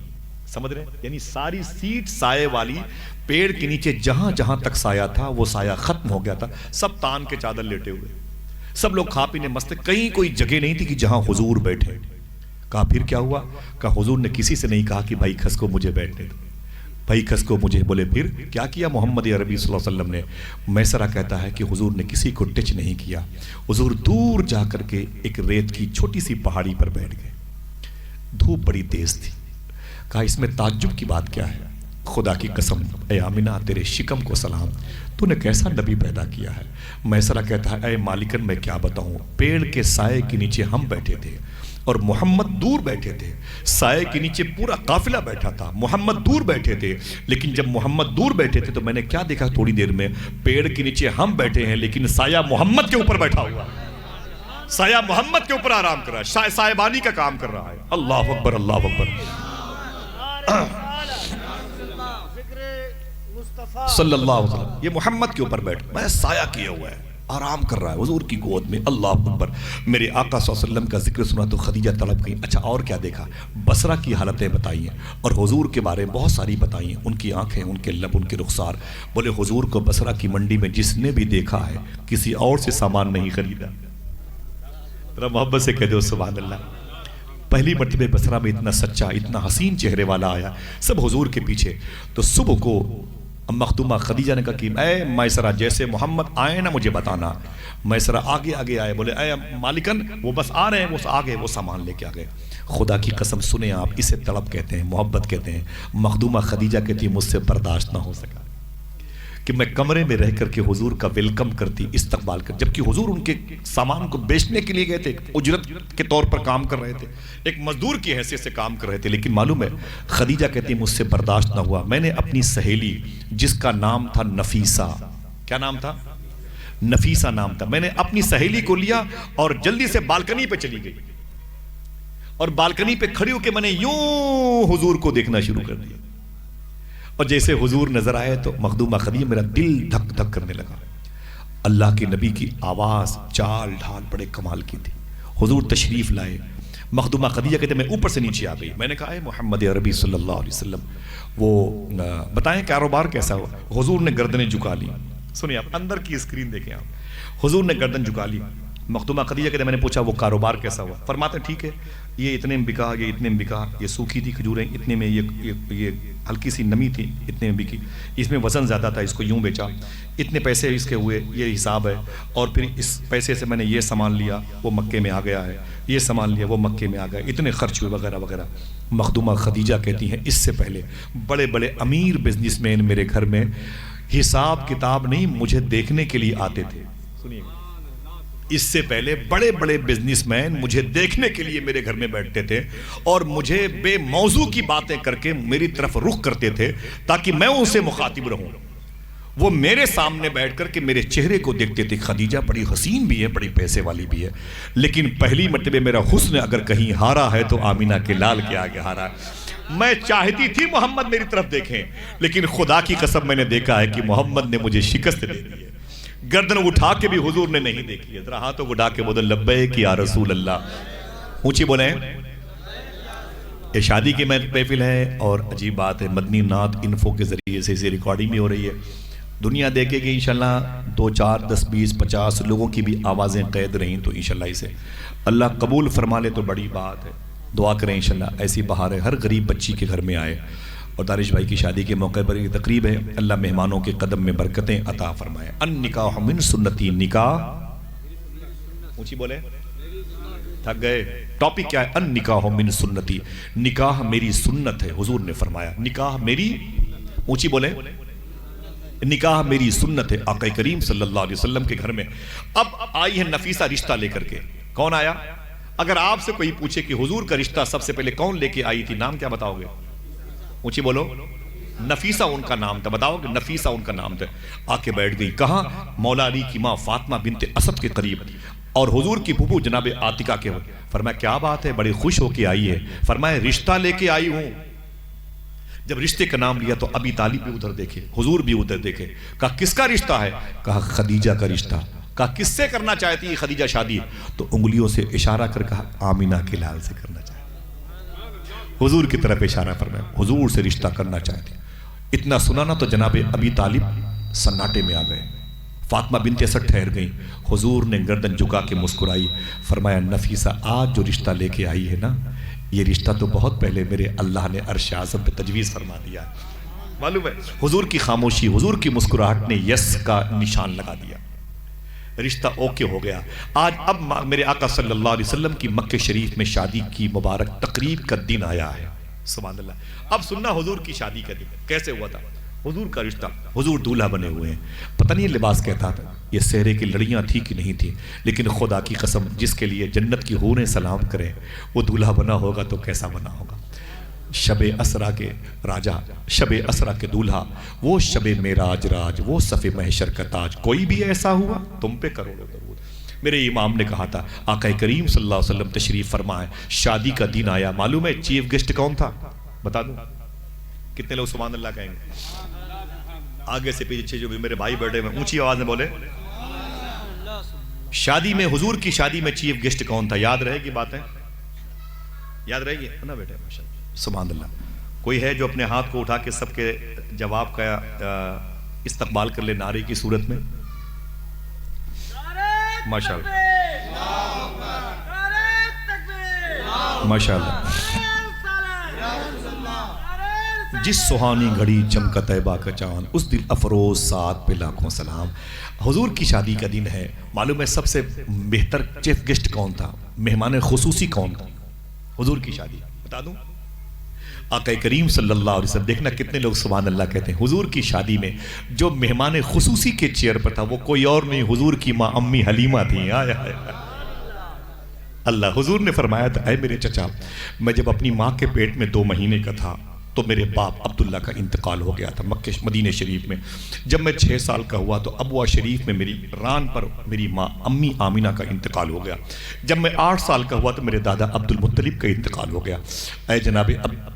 سمجھ رہے ہیں؟ یعنی ساری سیٹ سائے والی، پیڑ کے نیچے جہاں جہاں تک سایہ تھا وہ سایہ ختم ہو گیا تھا، سب تان کے چادر لیٹے ہوئے، سب لوگ کھا پینے مست، کہیں کوئی جگہ نہیں تھی کہ جہاں حضور بیٹھے۔ کہا پھر کیا ہوا؟ کہا حضور نے کسی سے نہیں کہا کہ بھائی کھس کو مجھے بیٹھنے دو، بھائی کھس کو مجھے۔ بولے پھر کیا کیا محمد عربی صلی اللہ علیہ وسلم نے؟ میسرہ کہتا ہے کہ حضور نے کسی کو ٹچ نہیں کیا، حضور دور جا کر کے ایک ریت کی چھوٹی سی پہاڑی پر بیٹھ گئے، دھوپ بڑی تیز تھی۔ کہا اس میں تعجب کی بات کیا ہے؟ خدا کی قسم اے آمنہ تیرے شکم کو سلام، تو نے کیسا نبی پیدا کیا ہے؟ میسرہ کہتا ہے اے مالکن میں کیا بتاؤں، پیڑ کے سائے کے نیچے ہم بیٹھے تھے اور محمد دور بیٹھے تھے، سائے کے نیچے پورا قافلہ بیٹھا تھا، محمد دور بیٹھے تھے، لیکن جب محمد دور بیٹھے تھے تو میں نے کیا دیکھا؟ تھوڑی دیر میں پیڑ کے نیچے ہم بیٹھے ہیں لیکن سایہ محمد کے اوپر بیٹھا ہوا، سایہ محمد کے اوپر آرام کر رہا ہے، سائبانی کا کام کر رہا ہے۔ اللہ اکبر، اللہ اکبر، صلی اللہ علیہ وسلم یہ محمد کے اوپر بیٹھ، میں سایہ کیا ہوا ہے، آرام کر رہا ہے حضور کی گود میں۔ اللہ اکبر، میرے آقا صلی اللہ علیہ وسلم کا ذکر سنا تو خدیجہ تڑپ گئی۔ اچھا اور کیا دیکھا؟ بصرہ کی حالتیں بتائی ہیں اور حضور کے بارے میں بہت ساری بتائی ہیں، ان کی آنکھیں، ان کے لب، ان کے رخسار۔ بولے حضور کو بصرہ کی منڈی میں جس نے بھی دیکھا ہے کسی اور سے سامان نہیں خریدا۔ ذرا محبت سے کہہ دو سبحان اللہ۔ پہلی مرتبہ بصرہ میں اتنا سچا، اتنا حسین چہرے والا آیا، سب حضور کے پیچھے۔ تو صبح کو مخدومہ خدیجہ نے کہا کہ اے میسرہ جیسے محمد آئے نا مجھے بتانا۔ میسرہ آگے آگے آئے، بولے اے مالکن وہ بس آ رہے ہیں، وہ آگے وہ سامان لے کے آ گئے۔ خدا کی قسم سنیں آپ، اسے طلب کہتے ہیں، محبت کہتے ہیں۔ مخدومہ خدیجہ کہتی مجھ سے برداشت نہ ہو سکا کہ میں کمرے میں رہ کر کے حضور کا ویلکم کرتی، استقبال کر، جبکہ حضور ان کے سامان کو بیچنے کے لیے گئے تھے، اجرت کے طور پر کام کر رہے تھے، ایک مزدور کی حیثیت سے کام کر رہے تھے، لیکن معلوم ہے خدیجہ کہتی مجھ سے برداشت نہ ہوا۔ میں نے اپنی سہیلی جس کا نام تھا نفیسہ، کیا نام تھا؟ نفیسہ نام تھا، میں نے اپنی سہیلی کو لیا اور جلدی سے بالکنی پہ چلی گئی اور بالکنی پہ کھڑی ہو کے میں نے یوں حضور کو دیکھنا شروع کر دیا، اور جیسے حضور نظر آئے تو مخدومہ خدیجہ میرا دل دھک دھک کرنے لگا۔ اللہ کے نبی کی آواز، چال ڈھال بڑے کمال کی تھی۔ حضور تشریف لائے، مخدومہ خدیجہ کہتے میں اوپر سے نیچے آ گئی، میں نے کہا اے محمد عربی صلی اللہ علیہ وسلم وہ بتائیں کاروبار کیسا ہوا؟ حضور نے گردنیں جھکا لی، سنیں آپ اندر کی اسکرین دیکھیں آپ، حضور نے گردن جھکا لی۔ مخدومہ خدیجہ کہتے میں نے پوچھا وہ کاروبار کیسا ہوا؟ فرماتے ٹھیک ہے، یہ اتنے میں بکا، یہ اتنے میں بکا، یہ سوکھی تھی کھجوریں اتنے میں، یہ ہلکی سی نمی تھی اتنے میں بکی، اس میں وزن زیادہ تھا اس کو یوں بیچا، اتنے پیسے اس کے ہوئے، یہ حساب ہے، اور پھر اس پیسے سے میں نے یہ سامان لیا وہ مکے میں آ گیا ہے، یہ سامان لیا وہ مکے میں آ گیا، اتنے خرچ ہوئے وغیرہ وغیرہ۔ مخدومہ خدیجہ کہتی ہیں اس سے پہلے بڑے بڑے امیر بزنس مین میرے گھر میں حساب کتاب نہیں مجھے دیکھنے کے لیے آتے تھے، سنیے اس سے پہلے بڑے بڑے بزنس مین مجھے دیکھنے کے لیے میرے گھر میں بیٹھتے تھے اور مجھے بے موضوع کی باتیں کر کے میری طرف رخ کرتے تھے تاکہ میں ان سے مخاطب رہوں۔ وہ میرے سامنے بیٹھ کر کے میرے چہرے کو دیکھتے تھے، خدیجہ بڑی حسین بھی ہے، بڑی پیسے والی بھی ہے، لیکن پہلی مرتبہ میرا حسن اگر کہیں ہارا ہے تو آمینہ کے لال کے آگے ہارا ہے۔ میں چاہتی تھی محمد میری طرف دیکھیں، لیکن خدا کی قسم میں نے دیکھا ہے کہ محمد نے مجھے شکست دے دی ہے۔ گردن اٹھا کے بھی حضور نے نہیں دیکھی ہے. ذرا ہاتھوں کو اٹھا کے بولے لبیک یا رسول اللہ. اونچی بولیں. یہ شادی کی محفل ہے اور عجیب بات ہے مدنی نعت انفو کے ذریعے سے اسے ریکارڈنگ بھی ہو رہی ہے. دنیا دیکھے گی انشاءاللہ 2 4 10 20 50 لوگوں کی بھی آوازیں قید رہیں تو انشاءاللہ اسے اللہ قبول فرما لے تو بڑی بات ہے. دعا کریں انشاءاللہ ایسی بہاریں ہر غریب بچی کے گھر میں آئے. اور دانش بھائی کی شادی کے موقع پر یہ تقریب ہے. اللہ مہمانوں کے قدم میں برکتیں عطا فرمائے. ان نکاح من سنتی. نکاح اونچی بولے تھک گئے. ٹاپک کیا ہے؟ ان نکاح من سنتی. نکاح میری سنت ہے. حضور نے فرمایا نکاح میری اونچی بولے نکاح میری سنت ہے. آقا کریم صلی اللہ علیہ وسلم کے گھر میں اب آئی ہے نفیسہ رشتہ لے کر کے. کون آیا؟ اگر آپ سے کوئی پوچھے کہ حضور کا رشتہ سب سے پہلے کون لے کے آئی تھی نام کیا بتاؤ گے؟ اونچی بولو. نفیسہ ان کا نام تھا. بتاؤ گے؟ نفیسہ ان کا نام تھا. آ کے بیٹھ گئی. کہاں؟ مولا علی کی ماں فاطمہ بنت اسد کے قریب اور حضور کی پھوپھو جناب عاتکہ کے. فرمایا کیا بات ہے بڑی خوش ہو کے آئی ہے. فرمایا رشتہ لے کے آئی ہوں. جب رشتے کا نام لیا تو ابی طالب بھی ادھر دیکھے حضور بھی ادھر دیکھے. کہا کس کا رشتہ ہے؟ کہا خدیجہ کا رشتہ. کہا کس سے کرنا چاہتی ہے خدیجہ شادی؟ تو انگلیوں سے اشارہ کر کہا آمینہ کے لال سے کرنا چاہتی. حضور کی طرف اشارہ فرمایا حضور سے رشتہ کرنا چاہتی. اتنا سنا نا تو جناب ابی طالب سناٹے میں آ گئے. فاطمہ بنت اسد ٹھہر گئی. حضور نے گردن جھکا کے مسکرائی. فرمایا نفیسہ آج جو رشتہ لے کے آئی ہے نا یہ رشتہ تو بہت پہلے میرے اللہ نے عرش اعظم پہ تجویز فرما دیا. معلوم ہے حضور کی خاموشی حضور کی مسکراہٹ نے یس کا نشان لگا دیا. رشتہ اوکے ہو گیا. آج اب میرے آقا صلی اللہ علیہ وسلم کی مکہ شریف میں شادی کی مبارک تقریب کا دن آیا ہے. سبحان اللہ. اب سننا حضور کی شادی کا دن کیسے ہوا تھا. حضور کا رشتہ. حضور دولہا بنے ہوئے ہیں. پتہ نہیں لباس کہتا تھا یہ سہرے کی لڑیاں تھی کہ نہیں تھی لیکن خدا کی قسم جس کے لیے جنت کی حوریں سلام کریں وہ دولہا بنا ہوگا تو کیسا بنا ہوگا. شب اسرا کے راجہ شب اسرا کے دولہا وہ شب معراج راج وہ صف محشر کا تاج کوئی بھی ایسا ہوا تم پہ کروڑوں درود. میرے امام نے کہا تھا آقا کریم صلی اللہ علیہ وسلم تشریف فرمائے. شادی کا دن آیا. معلوم ہے چیف گیسٹ کون تھا؟ بتا دوں کتنے لوگ سبحان اللہ کہیں گے؟ آگے سے پیچھے جو بھی میرے بھائی بیٹھے ہیں اونچی آواز میں بولے. شادی میں حضور کی شادی میں چیف گیسٹ کون تھا؟ یاد رہے گی باتیں؟ یاد رہے گی نا بیٹے؟ سبحان اللہ. کوئی ہے جو اپنے ہاتھ کو اٹھا کے سب کے جواب کا استقبال کر لے نعرے کی صورت میں؟ ماشاءاللہ ماشاءاللہ. جس سہانی گھڑی چمکا طیبہ کا چاند اس دل افروز ساتھ پہ لاکھوں سلام. حضور کی شادی کا دن ہے. معلوم ہے سب سے بہتر چیف گیسٹ کون تھا؟ مہمان خصوصی کون تھا؟ حضور کی شادی بتا دوں آقا کریم صلی اللہ علیہ وسلم. دیکھنا کتنے لوگ سبحان اللہ کہتے ہیں. حضور کی شادی میں جو مہمان خصوصی کے چیئر پر تھا وہ کوئی اور نہیں حضور کی ماں امی حلیمہ تھی. اللہ. حضور نے فرمایا تھا اے میرے چچا میں جب اپنی ماں کے پیٹ میں 2 مہینے کا تھا تو میرے باپ عبداللہ کا انتقال ہو گیا تھا مکہ مدینہ شریف میں. جب میں 6 سال کا ہوا تو ابوا شریف میں میری ران پر میری ماں امی آمینہ کا انتقال ہو گیا. جب میں 8 سال کا ہوا تو میرے دادا عبد المطلب کا انتقال ہو گیا. اے جناب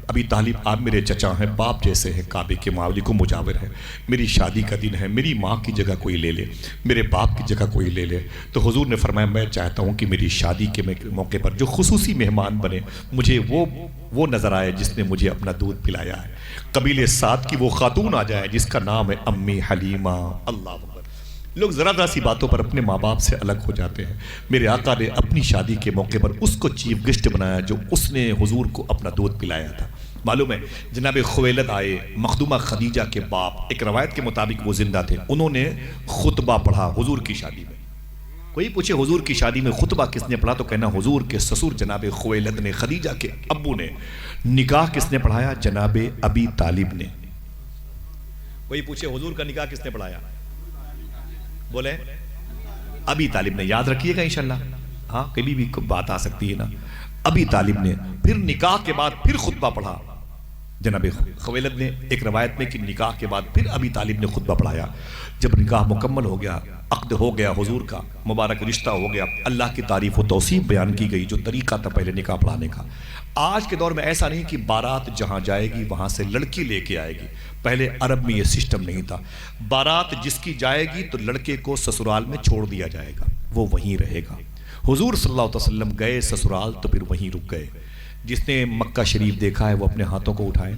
ابی طالب آپ میرے چچا ہیں باپ جیسے ہیں کعبے کے ماولی کو مجاور ہیں. میری شادی کا دن ہے میری ماں کی جگہ کوئی لے لے میرے باپ کی جگہ کوئی لے لے. تو حضور نے فرمایا میں چاہتا ہوں کہ میری شادی کے موقع پر جو خصوصی مہمان بنے مجھے وہ نظر آئے جس نے مجھے اپنا دودھ پلایا ہے. قبیلے سعد کی وہ خاتون آ جائے جس کا نام ہے امی حلیمہ. اللہ اکبر. لوگ ذرا سی باتوں پر اپنے ماں باپ سے الگ ہو جاتے ہیں. میرے آقا نے اپنی شادی کے موقع پر اس کو چیف گیسٹ بنایا جو اس نے حضور کو اپنا دودھ پلایا تھا. معلوم ہے جناب خویلد آئے مخدومہ خدیجہ کے باپ ایک روایت کے مطابق وہ زندہ تھے. انہوں نے خطبہ پڑھا حضور کی شادی میں. کوئی پوچھے حضور کی شادی میں خطبہ کس نے پڑھا تو کہنا حضور کے سسر جناب خویلد نے خدیجہ کے ابو نے. نکاح کس نے پڑھایا؟ جناب ابی طالب نے. کوئی پوچھے حضور کا نکاح کس نے پڑھایا؟ بولے ابی طالب نے. یاد رکھیے گا انشاءاللہ. ہاں کبھی بھی بات آ سکتی ہے نا. ابی طالب نے. پھر نکاح کے بعد پھر خطبہ پڑھا جناب خویلد نے ایک روایت میں کہ نکاح کے بعد پھر ابی طالب نے خطبہ پڑھایا. جب نکاح مکمل ہو گیا، عقد ہو گیا، حضور کا مبارک رشتہ ہو گیا، اللہ کی تعریف و توصیف بیان کی گئی جو طریقہ تھا پہلے نکاح پڑھانے کا. آج کے دور میں ایسا نہیں کہ بارات جہاں جائے گی وہاں سے لڑکی لے کے آئے گی. پہلے عرب میں یہ سسٹم نہیں تھا. بارات جس کی جائے گی تو لڑکے کو سسرال میں چھوڑ دیا جائے گا، وہ وہیں رہے گا. حضور صلی اللہ علیہ وسلم گئے سسرال تو پھر وہیں رک گئے. جس نے مکہ شریف دیکھا ہے وہ اپنے ہاتھوں کو اٹھائے.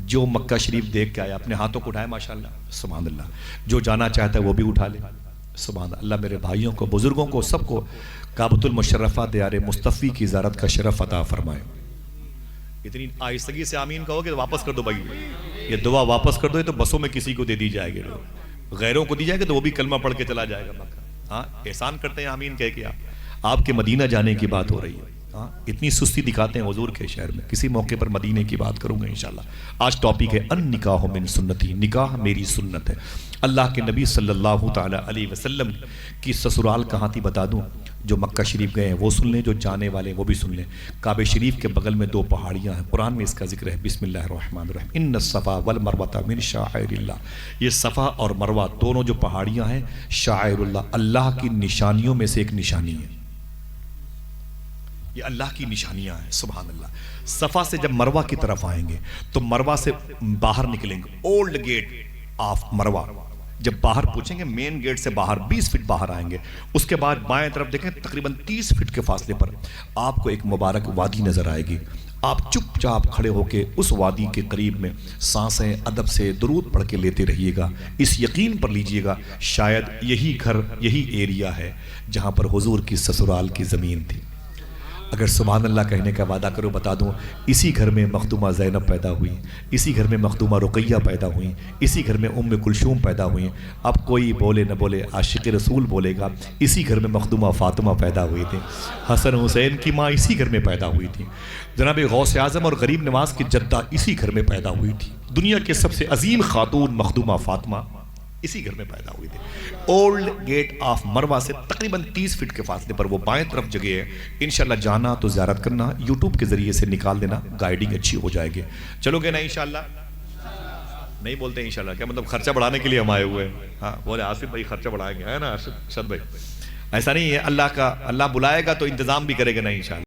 جو مکہ شریف دیکھ کے آیا اپنے ہاتھوں کو اٹھائے. ماشاءاللہ سبحان اللہ. جو جانا چاہتا ہے وہ بھی اٹھا لے. سبحان اللہ. میرے بھائیوں کو، بزرگوں کو، سب کو کعبۃ المشرفہ دیار مصطفی کی زیارت کا شرف عطا فرمائے. اتنی آہستگی سے آمین کہو کہ واپس کر دو بھائی، یہ دعا واپس کر دو. یہ تو بسوں میں کسی کو دے دی جائے گی، غیروں کو دی جائے گی تو وہ بھی کلمہ پڑھ کے چلا جائے گا مکہ. ہاں احسان کرتے ہیں آمین کہہ کے. آپ کے مدینہ جانے کی بات ہو رہی ہے. اتنی سستی دکھاتے ہیں حضور کے شہر میں. کسی موقع پر مدینے کی بات کروں گا انشاءاللہ. آج ٹاپک ہے ان نکاح من سنتی، نکاح میری سنت ہے. اللہ کے نبی صلی اللہ تعالی علیہ وسلم کی سسرال کہاں تھی بتا دوں. جو مکہ شریف گئے ہیں وہ سن لیں، جو جانے والے وہ بھی سن لیں. کعبہ شریف کے بغل میں دو پہاڑیاں ہیں، قرآن میں اس کا ذکر ہے. بسم اللہ الرحمن الرحیم. ان الصفا والمروہ من شعائر اللہ. یہ صفا اور مروہ دونوں جو پہاڑیاں ہیں شعائر اللہ، اللہ کی نشانیوں میں سے ایک نشانی ہے. یہ اللہ کی نشانیاں ہیں. سبحان اللہ. صفا سے جب مروہ کی طرف آئیں گے تو مروہ سے باہر نکلیں گے. اولڈ گیٹ آف مروہ جب باہر پہنچیں گے، مین گیٹ سے باہر 20 فٹ باہر آئیں گے. اس کے بعد بائیں طرف دیکھیں تقریباً 30 فٹ کے فاصلے پر آپ کو ایک مبارک وادی نظر آئے گی. آپ چپ چاپ کھڑے ہو کے اس وادی کے قریب میں سانسیں ادب سے درود پڑھ کے لیتے رہیے گا. اس یقین پر لیجئے گا شاید یہی گھر، یہی ایریا ہے جہاں پر حضور کی سسرال کی زمین تھی. اگر سبحان اللہ کہنے کا وعدہ کرو بتا دوں، اسی گھر میں مخدومہ زینب پیدا ہوئی، اسی گھر میں مخدومہ رقیہ پیدا ہوئی، اسی گھر میں ام کلثوم پیدا ہوئی. اب کوئی بولے نہ بولے، عاشق رسول بولے گا. اسی گھر میں مخدومہ فاطمہ پیدا ہوئی تھی. حسن حسین کی ماں اسی گھر میں پیدا ہوئی تھی. جناب غوث اعظم اور غریب نواز کی جدہ اسی گھر میں پیدا ہوئی تھی. دنیا کے سب سے عظیم خاتون مخدومہ فاطمہ اسی گھر میں پیدا ہوئی تھی. اولڈ گیٹ آف مروہ سے تقریباً 30 فٹ کے فاصلے پر وہ بائیں طرف جگہ ہے. انشاءاللہ جانا تو زیارت کرنا، یوٹیوب کے ذریعے سے نکال دینا، گائیڈنگ اچھی ہو جائے گی. چلو گے نا انشاءاللہ؟ نہیں بولتے انشاءاللہ؟ کیا مطلب خرچہ بڑھانے کے لیے ہم آئے ہوئے ہیں؟ ہاں بولے آصف بھائی خرچہ بڑھائیں گے، ہے نا ارشد بھائی؟ ایسا نہیں ہے. اللہ بلائے گا تو انتظام بھی کرے گا نا انشاءاللہ.